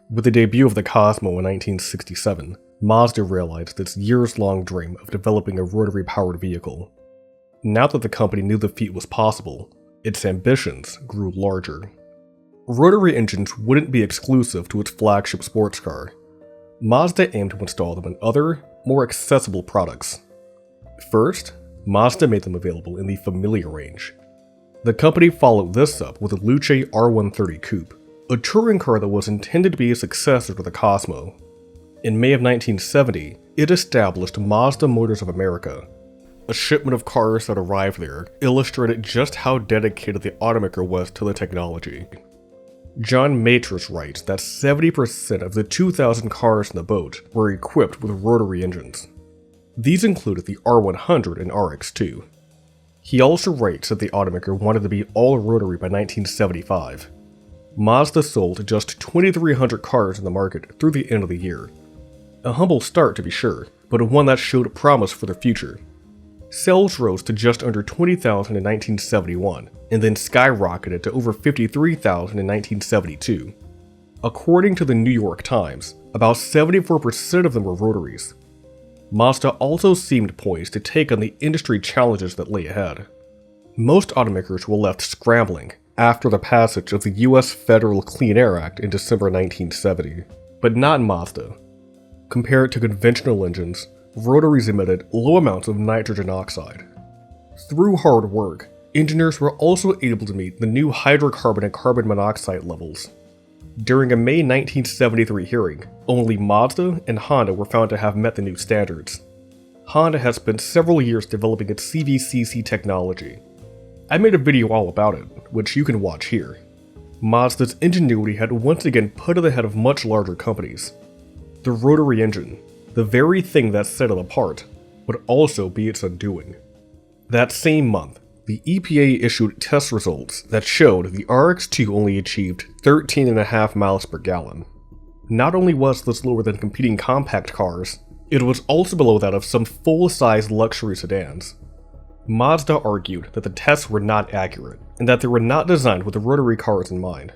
With the debut of the Cosmo in 1967, Mazda realized its years-long dream of developing a rotary-powered vehicle. Now that the company knew the feat was possible, its ambitions grew larger. Rotary engines wouldn't be exclusive to its flagship sports car. Mazda aimed to install them in other, more accessible products. First, Mazda made them available in the Familia range. The company followed this up with the Luce R130 Coupe, a touring car that was intended to be a successor to the Cosmo. In May of 1970, it established Mazda Motors of America. A shipment of cars that arrived there illustrated just how dedicated the automaker was to the technology. John Matris writes that 70% of the 2,000 cars in the boat were equipped with rotary engines. These included the R100 and RX-2. He also writes that the automaker wanted to be all rotary by 1975. Mazda sold just 2,300 cars in the market through the end of the year. A humble start to be sure, but one that showed promise for the future. Sales rose to just under 20,000 in 1971, and then skyrocketed to over 53,000 in 1972. According to the New York Times, about 74% of them were rotaries. Mazda also seemed poised to take on the industry challenges that lay ahead. Most automakers were left scrambling after the passage of the US Federal Clean Air Act in December 1970, but not Mazda. Compared to conventional engines, rotaries emitted low amounts of nitrogen oxide. Through hard work, engineers were also able to meet the new hydrocarbon and carbon monoxide levels. During a May 1973 hearing, only Mazda and Honda were found to have met the new standards. Honda has spent several years developing its CVCC technology. I made a video all about it, which you can watch here. Mazda's ingenuity had once again put it ahead of much larger companies. The rotary engine, the very thing that set it apart, would also be its undoing. That same month, the EPA issued test results that showed the RX-2 only achieved 13.5 miles per gallon. Not only was this lower than competing compact cars, it was also below that of some full-size luxury sedans. Mazda argued that the tests were not accurate, and that they were not designed with the rotary cars in mind.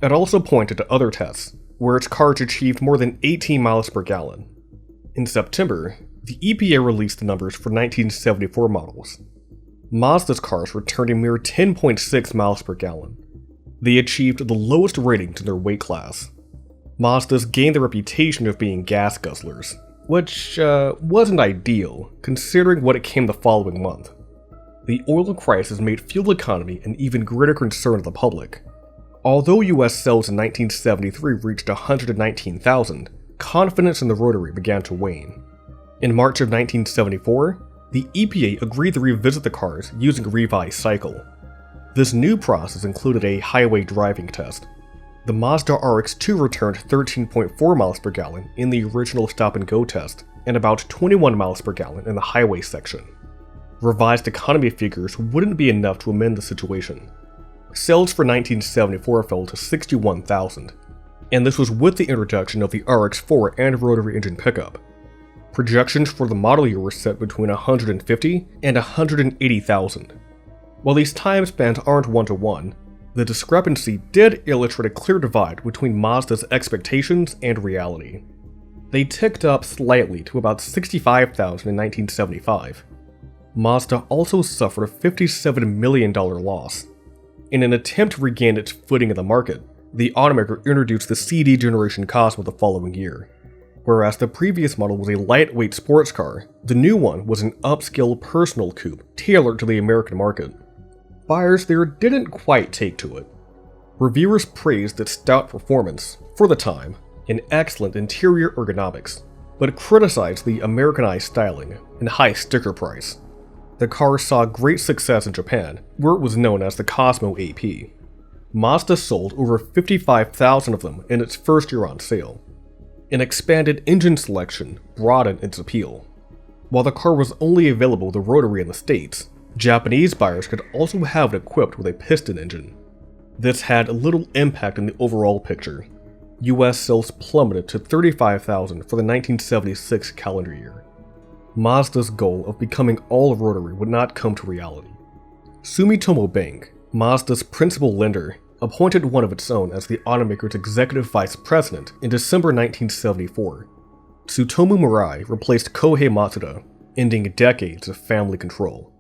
It also pointed to other tests, where its cars achieved more than 18 miles per gallon. In September, the EPA released the numbers for 1974 models. Mazda's cars returned a mere 10.6 miles per gallon. They achieved the lowest ratings in their weight class. Mazda's gained the reputation of being gas guzzlers, which wasn't ideal, considering what it came the following month. The oil crisis made fuel economy an even greater concern of the public. Although US sales in 1973 reached 119,000, confidence in the rotary began to wane. In March of 1974, the EPA agreed to revisit the cars using a revised cycle. This new process included a highway driving test. The Mazda RX-2 returned 13.4 miles per gallon in the original stop-and-go test, and about 21 miles per gallon in the highway section. Revised economy figures wouldn't be enough to amend the situation. Sales for 1974 fell to 61,000, and this was with the introduction of the RX-4 and rotary engine pickup. Projections for the model year were set between 150 and 180,000. While these time spans aren't one-to-one, the discrepancy did illustrate a clear divide between Mazda's expectations and reality. They ticked up slightly to about 65,000 in 1975. Mazda also suffered a $57 million loss. In an attempt to regain its footing in the market, the automaker introduced the CD generation Cosmo the following year. Whereas the previous model was a lightweight sports car, the new one was an upscale personal coupe tailored to the American market. Buyers there didn't quite take to it. Reviewers praised its stout performance, for the time, and excellent interior ergonomics, but criticized the Americanized styling and high sticker price. The car saw great success in Japan, where it was known as the Cosmo AP. Mazda sold over 55,000 of them in its first year on sale. An expanded engine selection broadened its appeal. While the car was only available with the rotary in the States, Japanese buyers could also have it equipped with a piston engine. This had little impact on the overall picture. US sales plummeted to 35,000 for the 1976 calendar year. Mazda's goal of becoming all rotary would not come to reality. Sumitomo Bank, Mazda's principal lender, appointed one of its own as the automaker's executive vice president in December 1974. Tsutomu Murai replaced Kohei Matsuda, ending decades of family control.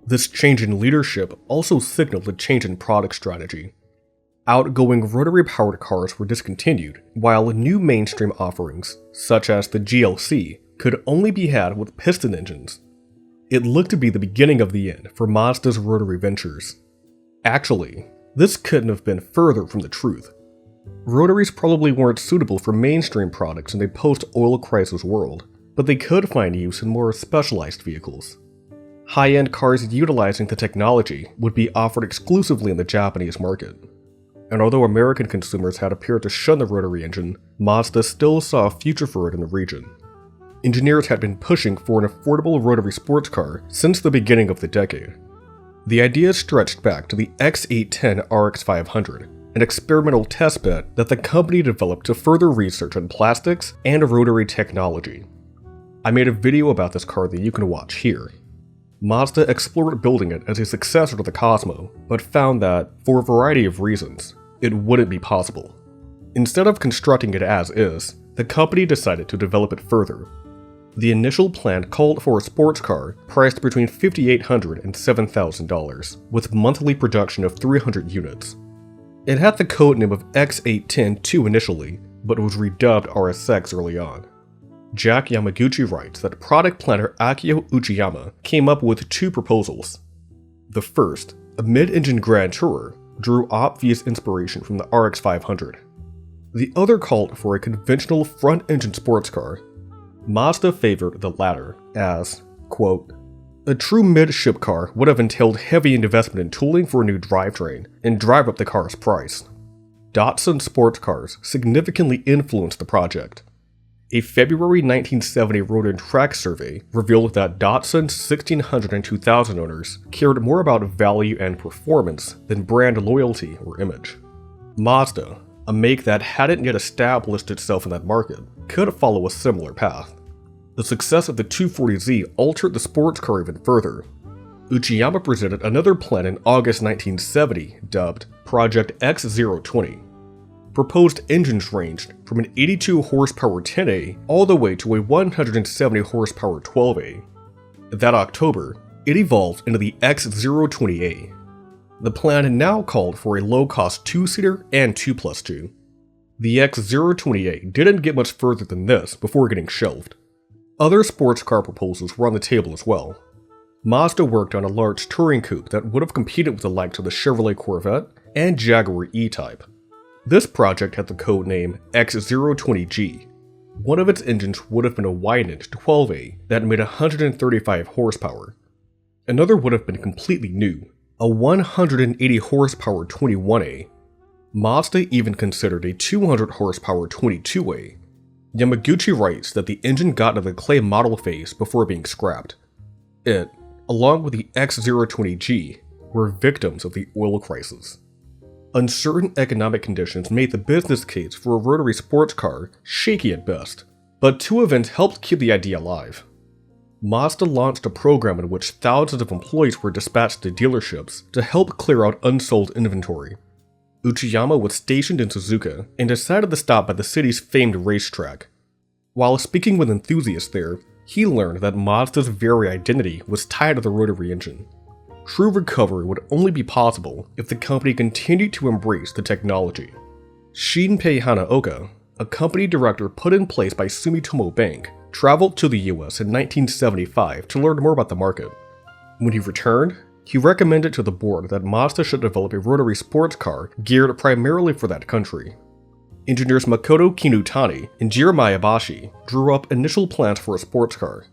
This change in leadership also signaled a change in product strategy. Outgoing rotary-powered cars were discontinued, while new mainstream offerings, such as the GLC, could only be had with piston engines. It looked to be the beginning of the end for Mazda's rotary ventures. Actually, this couldn't have been further from the truth. Rotaries probably weren't suitable for mainstream products in a post-oil crisis world, but they could find use in more specialized vehicles. High-end cars utilizing the technology would be offered exclusively in the Japanese market. And although American consumers had appeared to shun the rotary engine, Mazda still saw a future for it in the region. Engineers had been pushing for an affordable rotary sports car since the beginning of the decade. The idea stretched back to the X810 RX-500, an experimental testbed that the company developed to further research on plastics and rotary technology. I made a video about this car that you can watch here. Mazda explored building it as a successor to the Cosmo, but found that, for a variety of reasons, it wouldn't be possible. Instead of constructing it as is, the company decided to develop it further. The initial plan called for a sports car priced between $5,800 and $7,000, with monthly production of 300 units. It had the codename of X810-2 initially, but was redubbed RSX early on. Jack Yamaguchi writes that product planner Akio Uchiyama came up with two proposals. The first, a mid-engine Grand Tourer, drew obvious inspiration from the RX-500. The other called for a conventional front-engine sports car. Mazda favored the latter as, quote, a true mid-ship car would have entailed heavy investment in tooling for a new drivetrain and drive up the car's price. Datsun sports cars significantly influenced the project. A February 1970 Road and Track survey revealed that Datsun's 1600 and 2000 owners cared more about value and performance than brand loyalty or image. Mazda, a make that hadn't yet established itself in that market, could follow a similar path. The success of the 240Z altered the sports car even further. Uchiyama presented another plan in August 1970 dubbed Project X020. Proposed engines ranged from an 82 horsepower 10A all the way to a 170 horsepower 12A. That October, it evolved into the X020A. The plan now called for a low-cost 2-seater and 2+2. The X020A didn't get much further than this before getting shelved. Other sports car proposals were on the table as well. Mazda worked on a large touring coupe that would have competed with the likes of the Chevrolet Corvette and Jaguar E-Type. This project had the code name X020G. One of its engines would have been a widened 12A that made 135 horsepower. Another would have been completely new, a 180 horsepower 21A. Mazda even considered a 200 horsepower 22A. Yamaguchi writes that the engine got into the clay model phase before being scrapped. It, along with the X020G, were victims of the oil crisis. Uncertain economic conditions made the business case for a rotary sports car shaky at best, but two events helped keep the idea alive. Mazda launched a program in which thousands of employees were dispatched to dealerships to help clear out unsold inventory. Uchiyama was stationed in Suzuka and decided to stop by the city's famed racetrack. While speaking with enthusiasts there, he learned that Mazda's very identity was tied to the rotary engine. True recovery would only be possible if the company continued to embrace the technology. Shinpei Hanaoka, a company director put in place by Sumitomo Bank, traveled to the US in 1975 to learn more about the market. When he returned, he recommended to the board that Mazda should develop a rotary sports car geared primarily for that country. Engineers Makoto Kinutani and Jeremiah Bashi drew up initial plans for a sports car.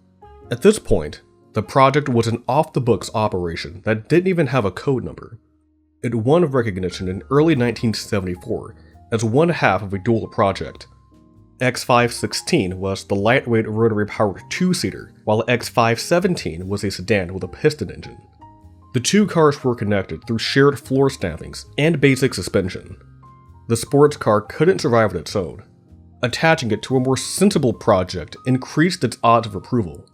At this point, the project was an off-the-books operation that didn't even have a code number. It won recognition in early 1974 as one half of a dual project. X516 was the lightweight rotary-powered 2-seater, while X517 was a sedan with a piston engine. The two cars were connected through shared floor stampings and basic suspension. The sports car couldn't survive on its own. Attaching it to a more sensible project increased its odds of approval.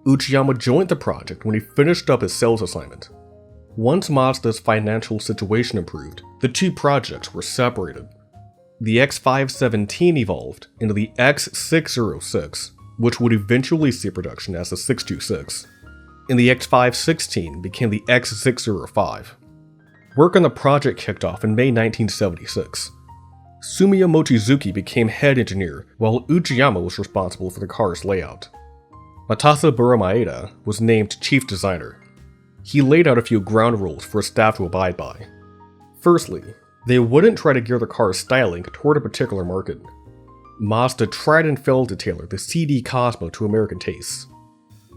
Uchiyama joined the project when he finished up his sales assignment. Once Mazda's financial situation improved, the two projects were separated. The X517 evolved into the X606, which would eventually see production as the 626, and the X516 became the X605. Work on the project kicked off in May 1976. Sumiya Mochizuki became head engineer, while Uchiyama was responsible for the car's layout. Matsuhiro Maeda was named chief designer. He laid out a few ground rules for his staff to abide by. Firstly, they wouldn't try to gear the car's styling toward a particular market. Mazda tried and failed to tailor the CD Cosmo to American tastes.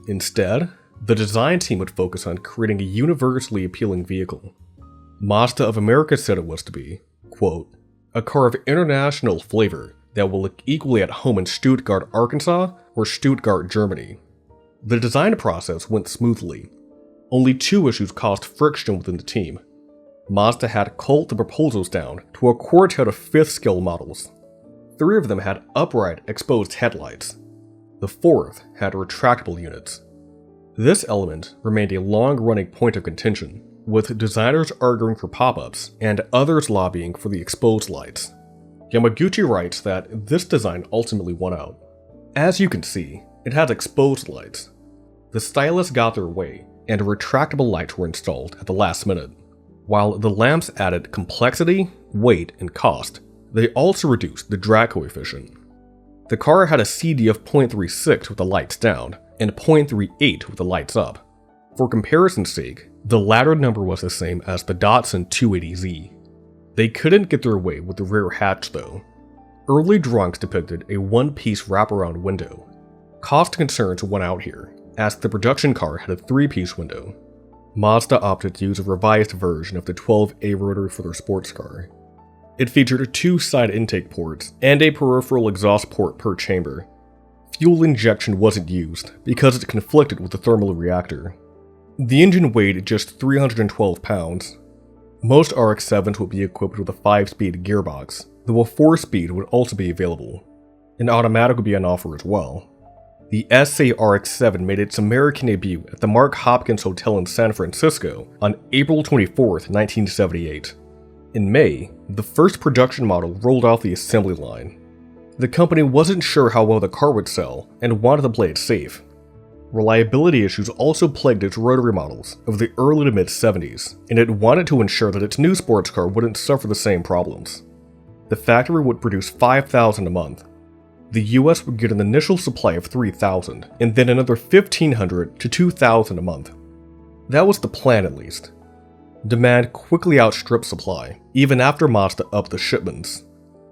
Instead, the design team would focus on creating a universally appealing vehicle. Mazda of America said it was to be, quote, a car of international flavor that will look equally at home in Stuttgart, Arkansas, or Stuttgart, Germany. The design process went smoothly. Only two issues caused friction within the team. Mazda had culled the proposals down to a quartet of fifth-scale models. 3 of them had upright, exposed headlights. The 4th had retractable units. This element remained a long-running point of contention, with designers arguing for pop-ups and others lobbying for the exposed lights. Yamaguchi writes that this design ultimately won out. As you can see, it has exposed lights. The stylists got their way, and retractable lights were installed at the last minute. While the lamps added complexity, weight, and cost, they also reduced the drag coefficient. The car had a CD of 0.36 with the lights down, and 0.38 with the lights up. For comparison's sake, the latter number was the same as the Datsun 280Z. They couldn't get their way with the rear hatch though. Early drawings depicted a one-piece wraparound window. Cost concerns won out here, as the production car had a 3-piece window. Mazda opted to use a revised version of the 12A rotary for their sports car. It featured 2 side intake ports and a peripheral exhaust port per chamber. Fuel injection wasn't used because it conflicted with the thermal reactor. The engine weighed just 312 pounds. Most RX-7s would be equipped with a 5-speed gearbox, though a 4-speed would also be available. An automatic would be on offer as well. The SA RX-7 made its American debut at the Mark Hopkins Hotel in San Francisco on April 24, 1978. In May, the first production model rolled off the assembly line. The company wasn't sure how well the car would sell and wanted to play it safe. Reliability issues also plagued its rotary models of the early to mid-70s, and it wanted to ensure that its new sports car wouldn't suffer the same problems. The factory would produce 5,000 a month. The US would get an initial supply of 3,000, and then another 1,500 to 2,000 a month. That was the plan at least. Demand quickly outstripped supply, even after Mazda upped the shipments.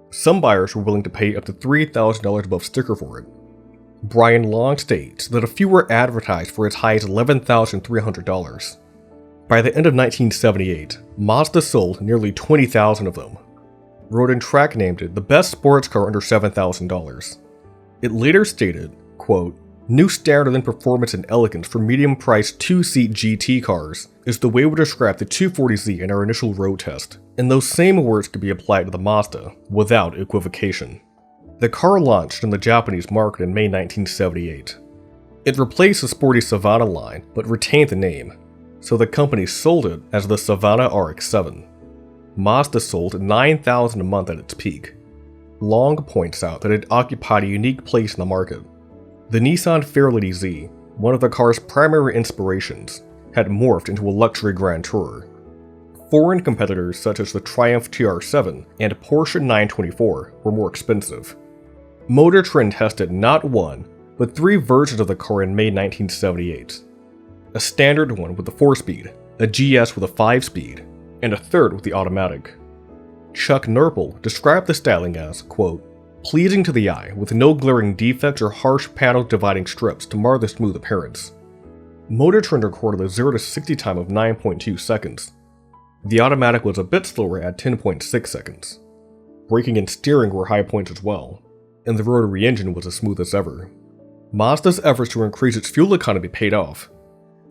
Some buyers were willing to pay up to $3,000 above sticker for it. Brian Long states that a few were advertised for as high as $11,300. By the end of 1978, Mazda sold nearly 20,000 of them. Road and Track named it the best sports car under $7,000. It later stated, quote, "New standard in performance and elegance for medium-priced 2-seat GT cars is the way we describe the 240Z in our initial road test, and those same words could be applied to the Mazda without equivocation." The car launched in the Japanese market in May 1978. It replaced the sporty Savannah line but retained the name, so the company sold it as the Savannah RX-7. Mazda sold 9,000 a month at its peak. Long points out that it occupied a unique place in the market. The Nissan Fairlady Z, one of the car's primary inspirations, had morphed into a luxury grand tourer. Foreign competitors such as the Triumph TR7 and Porsche 924 were more expensive. Motor Trend tested not 1, but 3 versions of the car in May 1978. A standard one with a 4-speed, a GS with a 5-speed, and a 3rd with the automatic. Chuck Nurple described the styling as, quote, "pleasing to the eye with no glaring defects or harsh panel dividing strips to mar the smooth appearance." Motor Trend recorded a 0 to 60 time of 9.2 seconds. The automatic was a bit slower at 10.6 seconds. Braking and steering were high points as well, and the rotary engine was as smooth as ever. Mazda's efforts to increase its fuel economy paid off.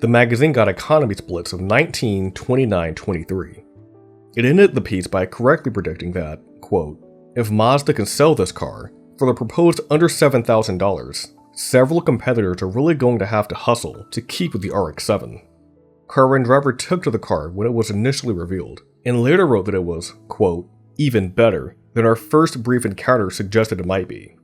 The magazine got economy splits of 19, 29, 23. It ended the piece by correctly predicting that, quote, "if Mazda can sell this car for the proposed under $7,000, several competitors are really going to have to hustle to keep with the RX-7. Car and driver took to the car when it was initially revealed, and later wrote that it was, quote, even better than our first brief encounter suggested it might be.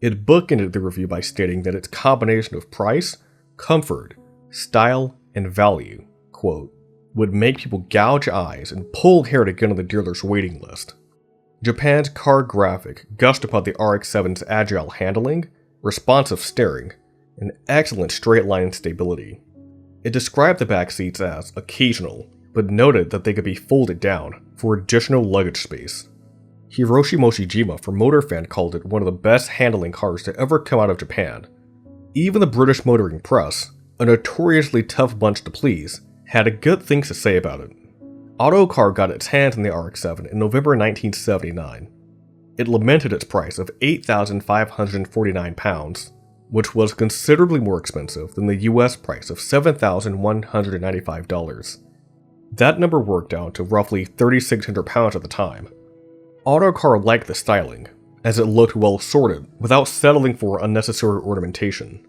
It bookended the review by stating that its combination of price, comfort, style, and value, quote, would make people gouge eyes and pull hair to get on the dealer's waiting list. Japan's car graphic gushed about the RX-7's agile handling, responsive steering, and excellent straight-line stability. It described the back seats as occasional, but noted that they could be folded down for additional luggage space. Hiroshi Moshijima from MotorFan called it one of the best handling cars to ever come out of Japan. Even the British motoring press, a notoriously tough bunch to please, had good things to say about it. Autocar got its hands on the RX-7 in November 1979. It lamented its price of £8,549, which was considerably more expensive than the US price of $7,195. That number worked out to roughly £3,600 at the time. Autocar liked the styling, as it looked well sorted without settling for unnecessary ornamentation.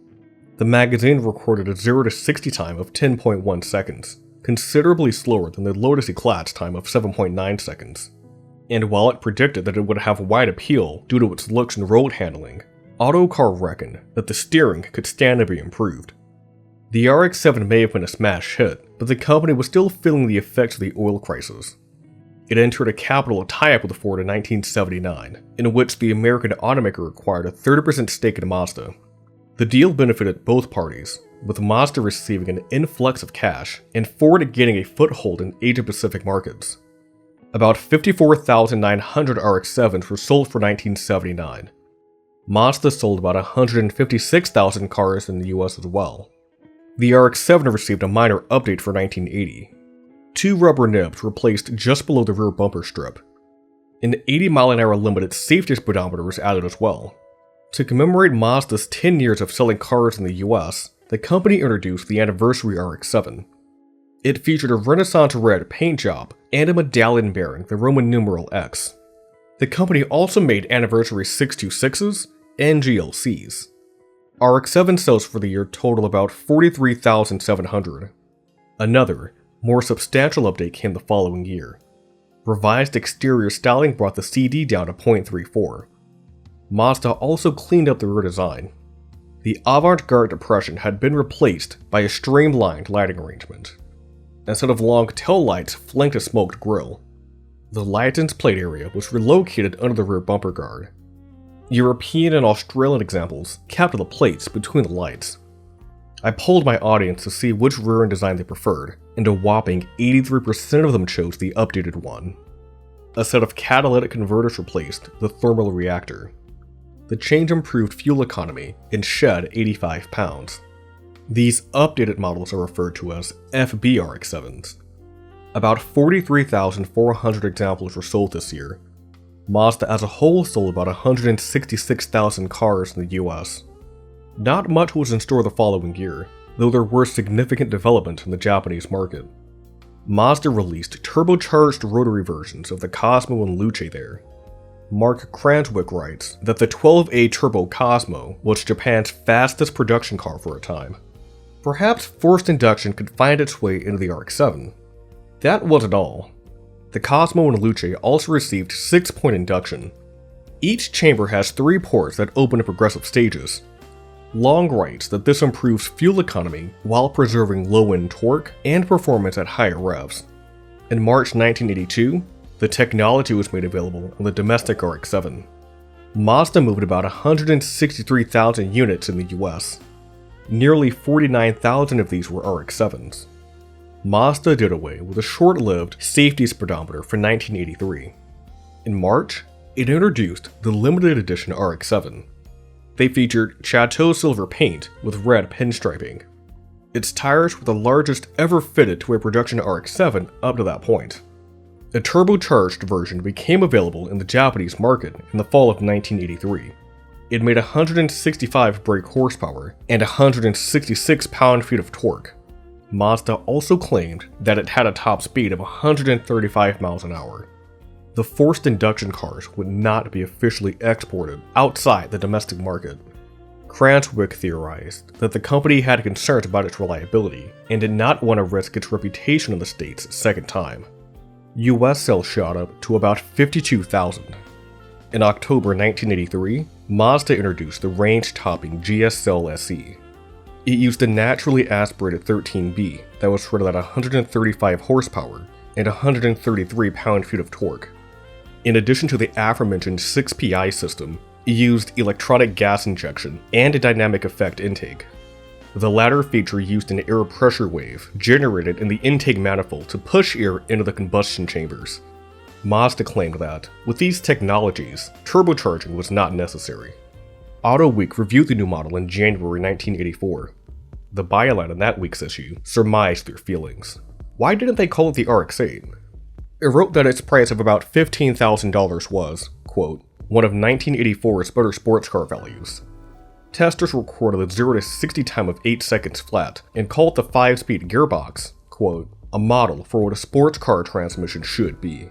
The magazine recorded a 0 to 60 time of 10.1 seconds, considerably slower than the Lotus Eclat's time of 7.9 seconds. And while it predicted that it would have wide appeal due to its looks and road handling, Autocar reckoned that the steering could stand to be improved. The RX-7 may have been a smash hit, but the company was still feeling the effects of the oil crisis. It entered a capital tie-up with Ford in 1979, in which the American automaker acquired a 30% stake in Mazda. The deal benefited both parties, with Mazda receiving an influx of cash and Ford gaining a foothold in Asia-Pacific markets. About 54,900 RX-7s were sold for 1979. Mazda sold about 156,000 cars in the US as well. The RX-7 received a minor update for 1980. 2 rubber nibs were placed just below the rear bumper strip. An 80-mile-an-hour limited safety speedometer was added as well. To commemorate Mazda's 10 years of selling cars in the US, the company introduced the Anniversary RX-7. It featured a Renaissance red paint job and a medallion bearing the Roman numeral X. The company also made Anniversary 626s and GLCs. RX-7 sales for the year totaled about 43,700. Another, more substantial update came the following year. Revised exterior styling brought the CD down to 0.34. Mazda also cleaned up the rear design. The avant-garde depression had been replaced by a streamlined lighting arrangement. Instead of long tail lights flanked a smoked grille, the license plate area was relocated under the rear bumper guard. European and Australian examples kept the plates between the lights. I polled my audience to see which rear end design they preferred, and a whopping 83% of them chose the updated one. A set of catalytic converters replaced the thermal reactor. The change improved fuel economy and shed 85 pounds. These updated models are referred to as FB RX-7s. About 43,400 examples were sold this year. Mazda as a whole sold about 166,000 cars in the US. Not much was in store the following year, though there were significant developments in the Japanese market. Mazda released turbocharged rotary versions of the Cosmo and Luce there. Mark Cranswick writes that the 12A Turbo Cosmo was Japan's fastest production car for a time. Perhaps forced induction could find its way into the RX-7. That wasn't all. The Cosmo and Luce also received 6-point induction. Each chamber has 3 ports that open in progressive stages. Long writes that this improves fuel economy while preserving low-end torque and performance at higher revs. In March 1982, the technology was made available on the domestic RX-7. Mazda moved about 163,000 units in the US. Nearly 49,000 of these were RX-7s. Mazda did away with a short-lived safety speedometer for 1983. In March, it introduced the limited edition RX-7. They featured Chateau silver paint with red pinstriping. Its tires were the largest ever fitted to a production RX-7 up to that point. A turbocharged version became available in the Japanese market in the fall of 1983. It made 165 brake horsepower and 166 pound-feet of torque. Mazda also claimed that it had a top speed of 135 miles an hour. The forced induction cars would not be officially exported outside the domestic market. Cranswick theorized that the company had concerns about its reliability and did not want to risk its reputation in the States a second time. US sales shot up to about 52,000. In October 1983, Mazda introduced the range-topping GSL SE. It used a naturally aspirated 13B that was rated at 135 horsepower and 133 pound-feet of torque. In addition to the aforementioned 6PI system, it used electronic gas injection and a dynamic effect intake. The latter feature used an air pressure wave generated in the intake manifold to push air into the combustion chambers. Mazda claimed that, with these technologies, turbocharging was not necessary. Auto Week reviewed the new model in January 1984. The byline in that week's issue surmised their feelings. Why didn't they call it the RX-7? It wrote that its price of about $15,000 was, quote, one of 1984's better sports car values. Testers recorded a 0 to 60 time of 8 seconds flat and called the 5-speed gearbox, quote, a model for what a sports car transmission should be.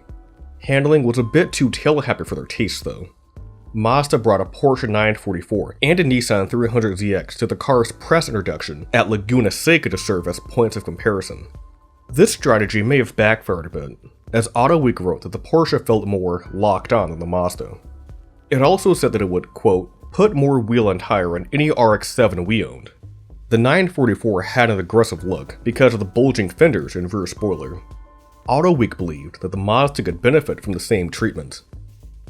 Handling was a bit too tail-happy for their taste though. Mazda brought a Porsche 944 and a Nissan 300ZX to the car's press introduction at Laguna Seca to serve as points of comparison. This strategy may have backfired a bit, as Auto Week wrote that the Porsche felt more locked on than the Mazda. It also said that it would, quote, put more wheel and tire on any RX-7 we owned. The 944 had an aggressive look because of the bulging fenders and rear spoiler. Auto Week believed that the Mazda could benefit from the same treatment.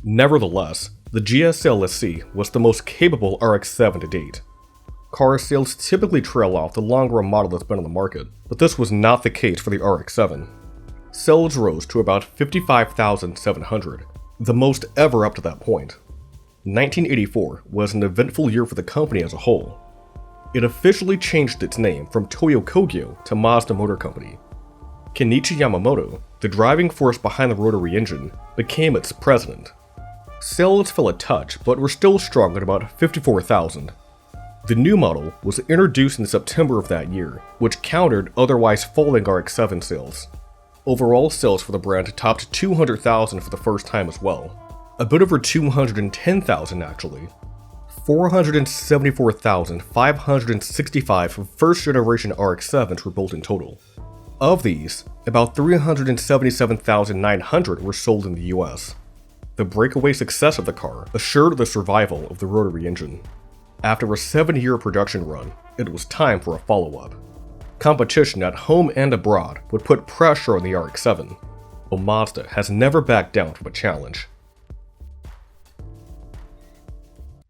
Nevertheless, the GSL SC was the most capable RX-7 to date. Car sales typically trail off the longer a model has been on the market, but this was not the case for the RX-7. Sales rose to about 55,700, the most ever up to that point. 1984 was an eventful year for the company as a whole. It officially changed its name from Toyo Kogyo to Mazda Motor Company. Kenichi Yamamoto, the driving force behind the rotary engine, became its president. Sales fell a touch, but were still strong at about 54,000. The new model was introduced in September of that year, which countered otherwise falling RX-7 sales. Overall sales for the brand topped 200,000 for the first time as well. A bit over 210,000 actually. 474,565 first-generation RX-7s were built in total. Of these, about 377,900 were sold in the US. The breakaway success of the car assured the survival of the rotary engine. After a 7-year production run, it was time for a follow-up. Competition at home and abroad would put pressure on the RX-7, but Mazda has never backed down from a challenge.